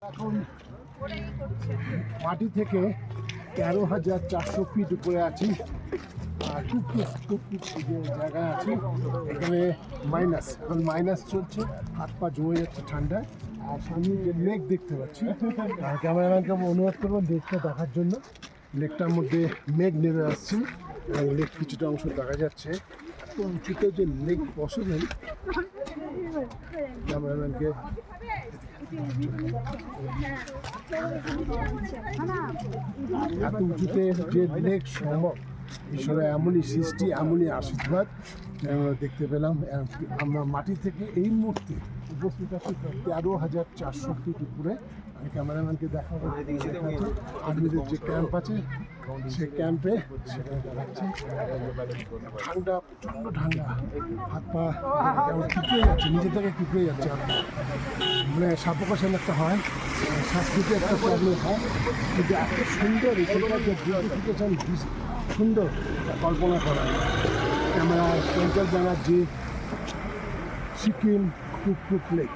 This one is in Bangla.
এখন মাটি থেকে 13,400 ফিট উপরে আছি। আর টুকটুক যে জায়গায় আছি এখানে এখন মাইনাস চলছে, হাত পা জমে যাচ্ছে ঠান্ডায়। আর সামনে যে লেক দেখতে পাচ্ছি, ক্যামেরাম্যানকে অনুরোধ করবো লেকটা দেখার জন্য। লেকটার মধ্যে মেঘ নেমে আসছে এবং লেক কিছুটা অংশ দেখা যাচ্ছে। এত উঁচুতে যে লেক পসিবল, ক্যামেরাম্যানকে এত উঁচুতে যে লেক সম্ভব, ঈশ্বরের এমনই সৃষ্টি, এমনই আশীর্বাদ আমরা দেখতে পেলাম। আমরা মাটি থেকে এই মুহূর্তে উপস্থিত আছি 13,400 ফিট উপরে। আমি ক্যামেরাম্যানকে দেখাবো আর্মিদের যে ক্যাম্প আছে, সে ক্যাম্পে সেখানে দেখাচ্ছি। ঠান্ডা, প্রচণ্ড ঠান্ডা, হাত পা কেমন কুকড়ে যাচ্ছে, নিজে থেকে কুকড়ে যাচ্ছে। মানে সাপোকেশন একটা হয়, শ্বাসকৃতি একটা প্রবলেম হয়, কিন্তু এত সুন্দর এখানকার যে বিউটিফিকেশন, সুন্দর কল্পনা করা। ক্যামেরা পঞ্চাশ ব্যানার্জি, সিকিম কুকটুক লেক।